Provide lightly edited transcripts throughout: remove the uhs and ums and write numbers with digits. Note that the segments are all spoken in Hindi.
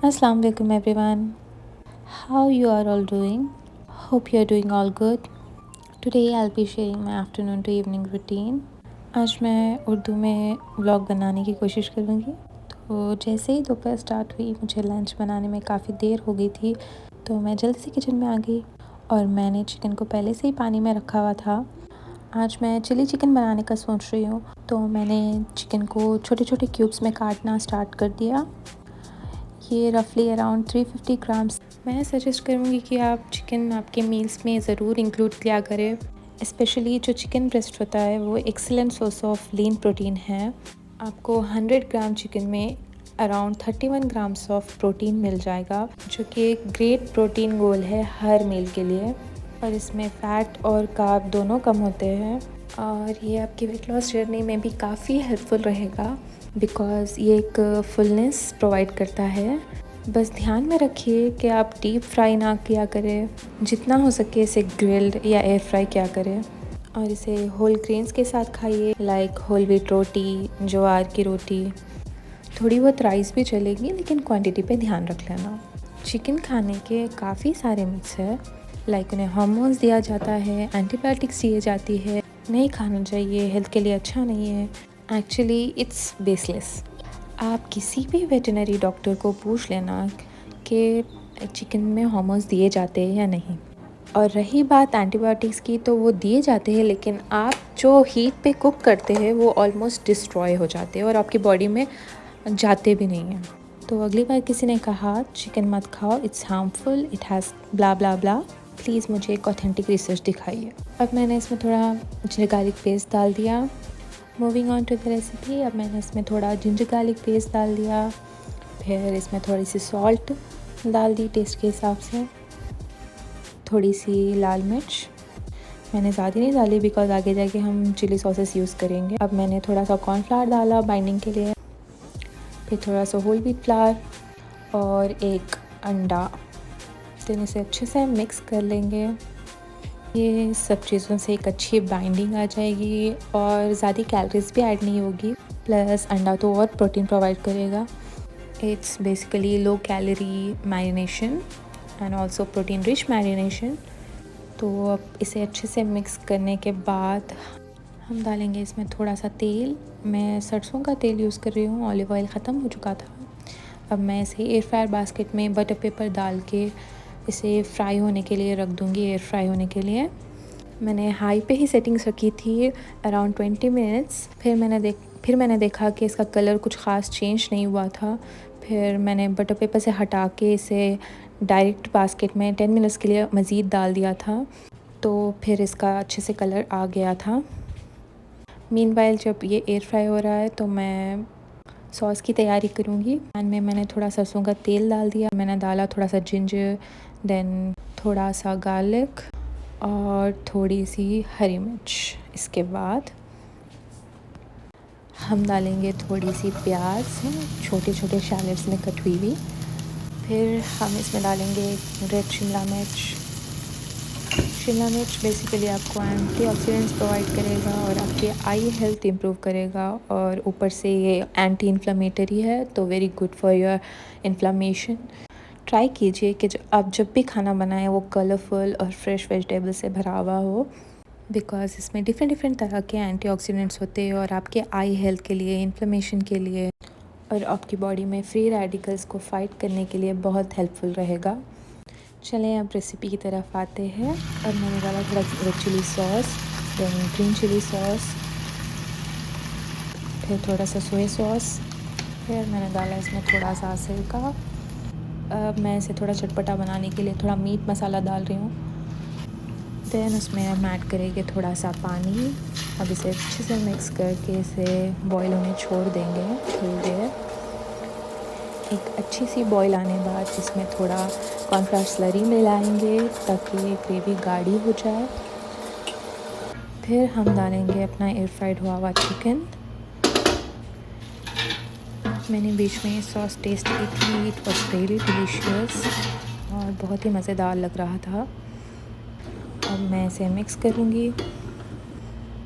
Assalamu alaikum everyone. How you are all doing? Hope you are doing all good. Today I'll be sharing my afternoon to evening routine. आज मैं उर्दू में व्लॉग बनाने की कोशिश करूँगी। तो जैसे ही दोपहर स्टार्ट हुई मुझे लंच बनाने में काफ़ी देर हो गई थी, तो मैं जल्दी से किचन में आ गई और मैंने चिकन को पहले से ही पानी में रखा हुआ था। आज मैं चिली चिकन बनाने का सोच रही हूँ, तो मैंने चिकन को छोटे छोटे क्यूब्स में काटना स्टार्ट कर दिया। ये रफली अराउंड 350 ग्राम्स। मैं सजेस्ट करूँगी कि आप चिकन आपके मील्स में ज़रूर इंक्लूड किया करें। स्पेशली जो चिकन ब्रेस्ट होता है वो excellent source of lean protein है। आपको 100 ग्राम चिकन में अराउंड 31 ग्राम्स ऑफ प्रोटीन मिल जाएगा, जो कि एक ग्रेट प्रोटीन गोल है हर मील के लिए। और इसमें फ़ैट और कार्ब दोनों कम होते हैं और ये आपकी वेट लॉस जर्नी में भी काफ़ी हेल्पफुल रहेगा, बिकॉज़ ये एक फुलनेस प्रोवाइड करता है। बस ध्यान में रखिए कि आप डीप फ्राई ना किया करें, जितना हो सके इसे ग्रिल्ड या एयर फ्राई किया करें। और इसे होल ग्रेन्स के साथ खाइए, लाइक होल व्हीट रोटी, ज्वार की रोटी, थोड़ी बहुत राइस भी चलेगी, लेकिन क्वांटिटी पे ध्यान रख लेना। चिकन खाने के काफ़ी सारे मिथ्स है, लाइक उन्हें हार्मोन्स दिया जाता है, एंटीबायोटिक्स दिए जाती है, नहीं खाना चाहिए, हेल्थ के लिए अच्छा नहीं है। Actually it's baseless. आप किसी भी वेटनरी डॉक्टर को पूछ लेना कि चिकन में हार्मोन्स दिए जाते हैं या नहीं। और रही बात एंटीबायोटिक्स की, तो वो दिए जाते हैं, लेकिन आप जो हीट पे कुक करते हैं वो ऑलमोस्ट डिस्ट्रॉय हो जाते हैं और आपकी बॉडी में जाते भी नहीं हैं। तो अगली बार किसी ने कहा चिकन मत खाओ, it's harmful, it has blah blah blah, please मुझे एक ऑथेंटिक रिसर्च दिखाइए। अब मैंने इसमें थोड़ा जिंजर गार्लिक पेस्ट डाल दिया। Moving on to the recipe, अब मैंने इसमें थोड़ा जिंजर गार्लिक पेस्ट डाल दिया, फिर इसमें थोड़ी सी सॉल्ट डाल दी टेस्ट के हिसाब से, थोड़ी सी लाल मिर्च मैंने ज़्यादा नहीं डाली बिकॉज आगे जाके हम चिली सॉसेस यूज़ करेंगे। अब मैंने थोड़ा सा कॉर्नफ्लावर डाला बाइंडिंग के लिए, फिर थोड़ा सा होल व्हीट फ्लावर और एक अंडा। तो इसे अच्छे से मिक्स कर लेंगे। ये सब चीज़ों से एक अच्छी बाइंडिंग आ जाएगी और ज़्यादा कैलोरीज भी ऐड नहीं होगी, प्लस अंडा तो और प्रोटीन प्रोवाइड करेगा। It's basically low calorie marination and also protein rich marination. तो अब इसे अच्छे से मिक्स करने के बाद हम डालेंगे इसमें थोड़ा सा तेल। मैं सरसों का तेल यूज़ कर रही हूँ, ऑलिव ऑयल ख़त्म हो चुका था। अब मैं इसे एयर फ्रायर बास्केट में बटर पेपर डाल के इसे फ्राई होने के लिए रख दूँगी। एयर फ्राई होने के लिए मैंने हाई पे ही सेटिंग्स रखी थी अराउंड 20 मिनट्स। फिर मैंने देखा कि इसका कलर कुछ ख़ास चेंज नहीं हुआ था। फिर मैंने बटर पेपर से हटा के इसे डायरेक्ट बास्केट में 10 मिनट्स के लिए मज़ीद डाल दिया था, तो फिर इसका अच्छे से कलर आ गया था। मीनवाइल जब ये एयर फ्राई हो रहा है तो मैं सॉस की तैयारी करूँगी। पैन में मैंने थोड़ा सरसों का तेल डाल दिया, मैंने डाला थोड़ा सा जिंजर, देन थोड़ा सा गार्लिक और थोड़ी सी हरी मिर्च। इसके बाद हम डालेंगे थोड़ी सी प्याज, छोटे छोटे शैलेट्स में कट हुई हुई। फिर हम इसमें डालेंगे रेड शिमला मिर्च। शिमला मिर्च बेसिकली आपको एंटीऑक्सीडेंट्स प्रोवाइड करेगा और आपके आई हेल्थ इम्प्रूव करेगा, और ऊपर से ये एंटी इन्फ्लेमेटरी है, तो very good for your inflammation. Try कीजिए कि आप जब भी खाना बनाएं वो कलरफुल और फ्रेश वेजिटेबल से भरा हुआ हो, बिकॉज़ इसमें डिफरेंट तरह के एंटीऑक्सीडेंट्स होते हैं और आपके आई हेल्थ के लिए, इन्फ्लेमेशन के लिए और आपकी बॉडी में फ्री रेडिकल्स को फाइट करने के लिए बहुत हेल्पफुल रहेगा। चलें अब रेसिपी की तरफ आते हैं। और मैंने डाला थोड़ा red chilli sauce, then green chilli sauce, फिर थोड़ा सा सोया सॉस, फिर मैंने डाला इसमें थोड़ा सा सिरका। अब मैं इसे थोड़ा चटपटा बनाने के लिए थोड़ा मीट मसाला डाल रही हूँ। देन उसमें हम ऐड करेंगे थोड़ा सा पानी। अब इसे अच्छे से मिक्स करके इसे बॉईल होने छोड़ देंगे थोड़ी देर। एक अच्छी सी बॉईल आने बाद इसमें थोड़ा कॉर्नफ्लावर स्लरी मिलाएंगे ताकि ग्रेवी गाढ़ी हो जाए। फिर हम डालेंगे अपना एयर फ्राइड हुआ हुआ चिकन। मैंने बीच में सॉस टेस्ट की थी, इट वॉज रियली डिलीशियस और बहुत ही मज़ेदार लग रहा था। अब मैं इसे मिक्स करूँगी।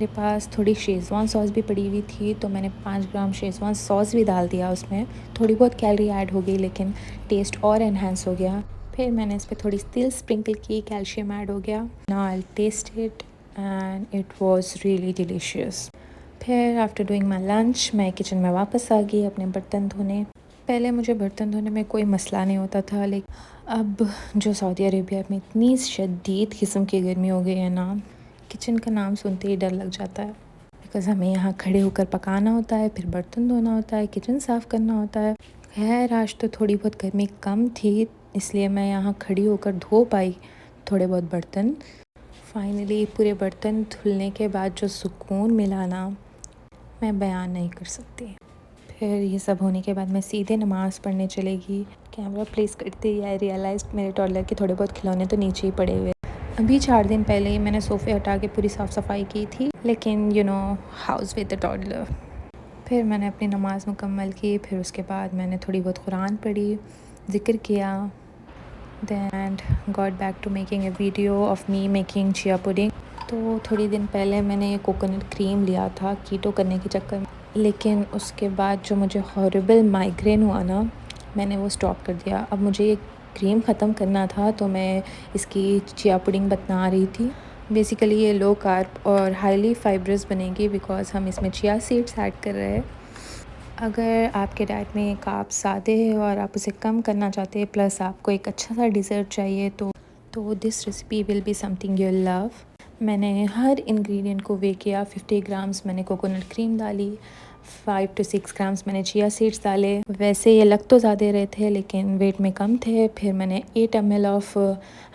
मेरे पास थोड़ी शेज़वान सॉस भी पड़ी हुई थी, तो मैंने 5 ग्राम शेज़वान सॉस भी डाल दिया उसमें। थोड़ी बहुत कैलोरी ऐड हो गई, लेकिन टेस्ट और एनहांस हो गया। फिर मैंने इस पर थोड़ी तिल स्प्रिंकल की, कैल्शियम ऐड हो गया। Now I taste it and it was really delicious. फिर आफ्टर डूइंग माई लंच मैं किचन में वापस आ गई अपने बर्तन धोने। पहले मुझे बर्तन धोने में कोई मसला नहीं होता था, लेकिन अब जो सऊदी अरेबिया में इतनी शदीद किस्म की गर्मी हो गई है ना, किचन का नाम सुनते ही डर लग जाता है। बिकॉज़ हमें यहाँ खड़े होकर पकाना होता है, फिर बर्तन धोना होता है, किचन साफ़ करना होता है। खैर आज तो थोड़ी बहुत गर्मी कम थी, इसलिए मैं यहाँ खड़ी होकर धो पाई थोड़े बहुत बर्तन। फाइनली पूरे बर्तन धुलने के बाद जो सुकून मिला ना, मैं बयान नहीं कर सकती। फिर ये सब होने के बाद मैं सीधे नमाज़ पढ़ने चलेगी। कैमरा प्लेस करते ही आई रियलाइज़ मेरे टॉडलर के थोड़े बहुत खिलौने तो नीचे ही पड़े हुए। अभी 4 दिन पहले ही मैंने सोफ़े हटा के पूरी साफ़ सफाई की थी, लेकिन you know house with the toddler. फिर मैंने अपनी नमाज़ मुकम्मल की। फिर उसके बाद मैंने थोड़ी बहुत कुरान पढ़ी, ज़िक्र किया, then got back to making a video of me making chia pudding। तो थोड़ी दिन पहले मैंने ये कोकोनट क्रीम लिया था कीटो करने के चक्कर में, लेकिन उसके बाद जो मुझे हॉरिबल माइग्रेन हुआ ना, मैंने वो स्टॉप कर दिया। अब मुझे ये क्रीम ख़त्म करना था, तो मैं इसकी चिया पुडिंग बना रही थी। बेसिकली ये लो कार्ब और हाईली फाइब्रस बनेगी, बिकॉज़ हम इसमें चिया सीड्स ऐड कर रहे हैं। अगर आपके डाइट में कार्ब्स ज़्यादा है और आप उसे कम करना चाहते हैं, प्लस आपको एक अच्छा सा डिज़र्ट चाहिए, तो this recipe will be something you love. मैंने हर इंग्रेडिएंट को वे किया। 50 ग्राम्स मैंने कोकोनट क्रीम डाली, 5 to 6 ग्राम्स मैंने चिया सीड्स डाले। वैसे ये लग तो ज़्यादा रहे थे, लेकिन वेट में कम थे। फिर मैंने 8 ml ऑफ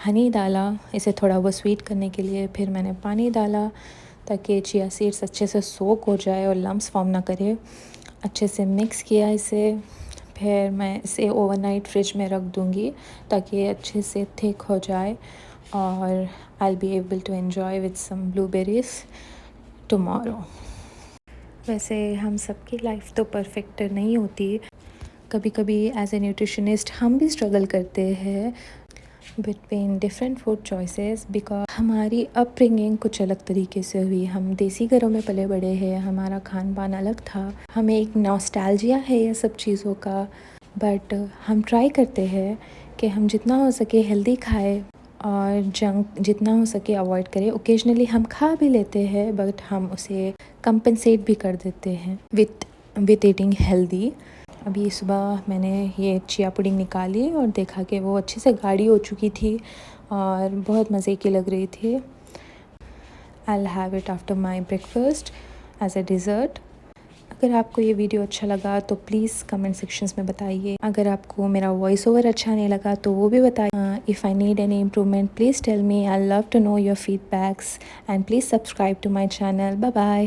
हनी डाला, इसे थोड़ा वो स्वीट करने के लिए। फिर मैंने पानी डाला ताकि चिया सीड्स अच्छे से सोक हो जाए और लम्स फॉर्म ना करे। अच्छे से मिक्स किया इसे। फिर मैं इसे ओवरनाइट फ्रिज में रख दूँगी ताकि ये अच्छे से थिक हो जाए, और I be able to enjoy with some blueberries tomorrow. वैसे हम सबकी लाइफ तो परफेक्ट नहीं होती, कभी कभी एज ए न्यूट्रिशनिस्ट हम भी स्ट्रगल करते हैं between different food choices, because हमारी अपब्रिंगिंग कुछ अलग तरीके से हुई। हम देसी घरों में पले बड़े हैं, हमारा खान पान अलग था, हमें एक नॉस्टैल्जिया है ये सब चीज़ों का। बट हम ट्राई करते हैं कि हम जितना हो सके हेल्दी खाएं और जंक जितना हो सके अवॉइड करें। ओकेजनली हम खा भी लेते हैं, बट हम उसे कंपनसेट भी कर देते हैं विथ ईटिंग हेल्दी। अभी सुबह मैंने ये चिया पुडिंग निकाली और देखा कि वो अच्छे से गाढ़ी हो चुकी थी और बहुत मज़े की लग रही थी। I'll have it after my breakfast as a dessert। अगर आपको ये वीडियो अच्छा लगा तो प्लीज़ कमेंट सेक्शंस में बताइए। अगर आपको मेरा वॉइस ओवर अच्छा नहीं लगा तो वो भी बताइए। If I need any improvement please tell me, I love to know your feedbacks, and please subscribe to my channel. Bye bye.